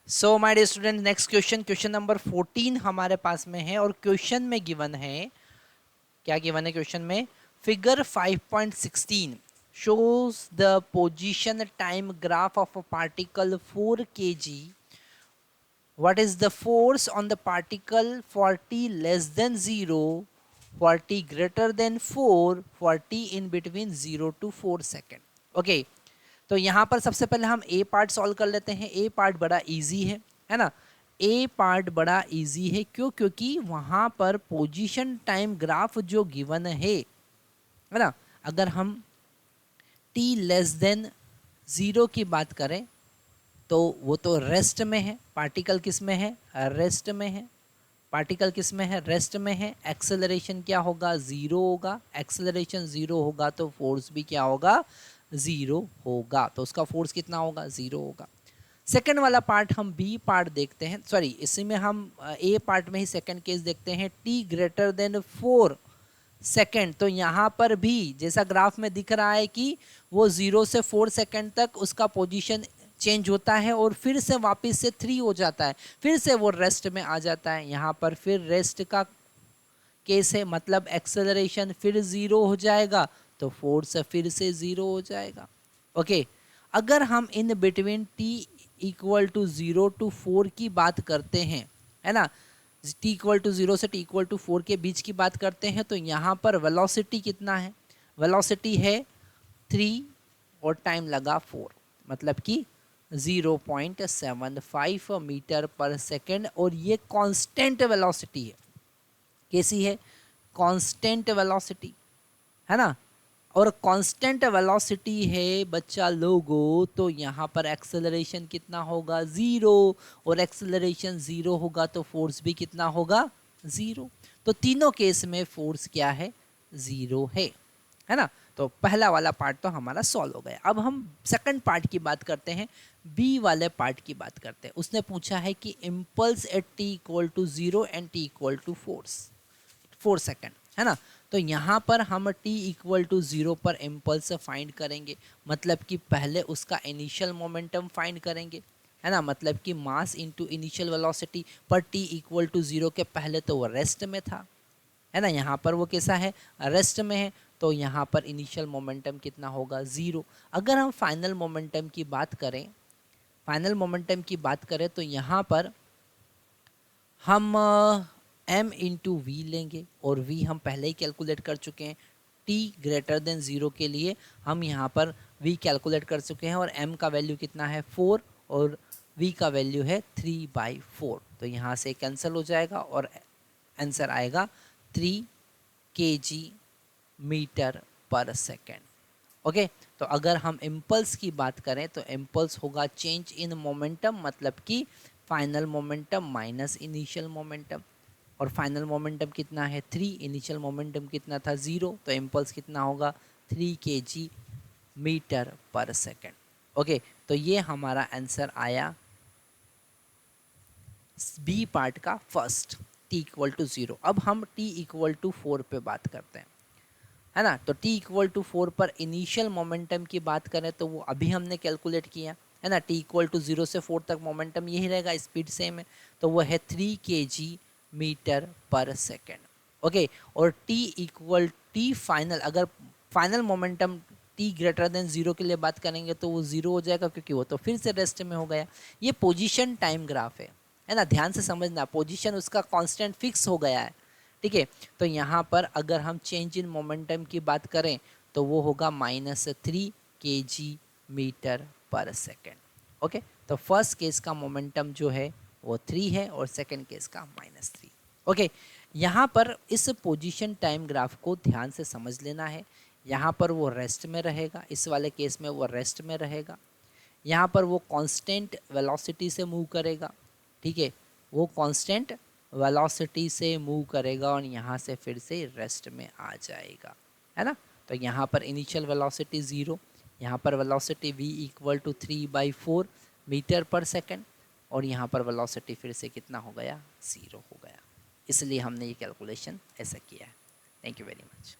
So my dear student, next question number 14 हमारे पास में है और क्वेश्चन में गिवन है, क्या गिवन है क्वेश्चन में? Figure 5.16 shows the position time graph of a particle 4 kg. What is the force on the particle for t less than 0, for t greater than 4, for t in between 0 to 4 second? Okay, तो यहाँ पर सबसे पहले हम ए part solve कर लेते हैं। ए part बड़ा इजी है ना? ए पार्ट बड़ा इजी है, क्यों? क्योंकि वहाँ पर पोजीशन टाइम ग्राफ जो गिवन है ना, अगर हम टी लेस देन 0 की बात करें तो वो तो रेस्ट में है। पार्टिकल किस में है? रेस्ट में है। पार्टिकल किस में है? रेस्ट में है। एक्सेलरेशन क्या होगा? 0 होगा। एक्सेलरेशन 0 होगा तो फोर्स भी क्या होगा? 0 होगा। तो उसका फोर्स कितना होगा? 0 होगा। सेकंड वाला पार्ट हम बी पार्ट देखते हैं, सॉरी इसी में हम ए पार्ट में ही सेकंड केस देखते हैं। टी ग्रेटर देन 4 सेकेंड, तो यहाँ पर भी जैसा ग्राफ में दिख रहा है कि वो 0 से 4 सेकेंड तक उसका पोजीशन चेंज होता है और फिर से वापस से 3 हो जाता है, फिर से वो रेस्ट में आ जाता है। यहाँ पर फिर रेस्ट का केस है, मतलब एक्सेलरेशन फिर 0 हो जाएगा तो फोर्स फिर से 0 हो जाएगा। ओके, अगर हम in between t equal to 0 to 4 की बात करते हैं, है ना, t इक्वल टू 0 से t इक्वल टू 4 के बीच की बात करते हैं, तो यहाँ पर वेलोसिटी कितना है? वेलोसिटी है 3 और टाइम लगा 4, मतलब कि 0.75 मीटर पर सेकेंड, और ये कांस्टेंट वेलोसिटी है। कैसी है? कांस्टेंट वेलोसिटी, है ना? और कांस्टेंट वेलोसिटी है बच्चा लोगों, तो यहाँ पर एक्सेलरेशन कितना होगा? 0, और एक्सेलरेशन 0 होगा तो फोर्स भी कितना होगा? 0। तो तीनों केस में फोर्स क्या है? 0 है ना? तो पहला वाला पार्ट तो हमारा सॉल्व हो गया। अब हम सेकंड पार्ट की बात करते हैं, बी वाले पार्ट की बात करते हैं। उसने पूछा है कि impulse at t equal to 0 and t equal to 4 second, है ना? तो यहाँ पर हम t इक्वल टू 0 पर इम्पल्स फाइंड करेंगे, मतलब कि पहले उसका इनिशियल मोमेंटम फाइंड करेंगे, है ना? मतलब कि मास इनटू इनिशियल वेलोसिटी। पर t इक्वल टू 0 के पहले तो वो रेस्ट में था, है ना? यहाँ पर वो कैसा है? रेस्ट में है। तो यहाँ पर इनिशियल मोमेंटम कितना होगा? 0। अगर हम फाइनल मोमेंटम की बात करें, फाइनल मोमेंटम की बात करें तो यहाँ पर हम m इंटू वी लेंगे, और v हम पहले ही कैलकुलेट कर चुके हैं। t ग्रेटर देन 0 के लिए हम यहाँ पर v कैलकुलेट कर चुके हैं, और m का वैल्यू कितना है? 4, और v का वैल्यू है 3/4। तो यहाँ से कैंसिल हो जाएगा और आंसर आएगा 3 kg metre per second. Okay, तो अगर हम इम्पल्स की बात करें तो इम्पल्स होगा चेंज इन मोमेंटम, मतलब कि final momentum minus initial momentum, और फाइनल मोमेंटम कितना है? 3, इनिशियल मोमेंटम कितना था? 0, तो इम्पल्स कितना होगा? 3 kg metre per second. Okay, तो ये हमारा आंसर आया बी पार्ट का फर्स्ट, t इक्वल टू 0। अब हम t इक्वल टू 4 पे बात करते हैं, है ना? तो t इक्वल टू 4 पर इनिशियल मोमेंटम की बात करें तो वो अभी हमने कैलकुलेट किया, है ना? t इक्वल टू 0 से 4 तक मोमेंटम यही रहेगा, स्पीड सेम है, तो वो है 3 kg metre per second. Okay, और t फाइनल, अगर final momentum t greater than 0 के लिए बात करेंगे तो वो 0 हो जाएगा, क्योंकि वो तो फिर से रेस्ट में हो गया। ये पोजीशन टाइम ग्राफ है ना? ध्यान से समझना, पोजीशन उसका कांस्टेंट फिक्स हो गया है, ठीक है? तो यहाँ पर अगर हम चेंज इन मोमेंटम की बात करें तो वो होगा -3 kg metre per second. Okay, तो फर्स्ट केस का मोमेंटम जो है वो 3 है, और सेकेंड केस का -3। ओके, यहाँ पर इस पोजीशन टाइम ग्राफ को ध्यान से समझ लेना है। यहाँ पर वो रेस्ट में रहेगा, इस वाले केस में वो रेस्ट में रहेगा। यहाँ पर वो कांस्टेंट वेलोसिटी से मूव करेगा, ठीक है? वो कांस्टेंट वेलोसिटी से मूव करेगा और यहाँ से फिर से रेस्ट में आ जाएगा, है ना? तो यहाँ पर इनिशियल वेलोसिटी 0, यहाँ पर velocity v equal to 3/4 metre per second, और यहाँ पर वेलोसिटी फिर से कितना हो गया? 0 हो गया। इसलिए हमने ये कैलकुलेशन ऐसा किया है। Thank you very much.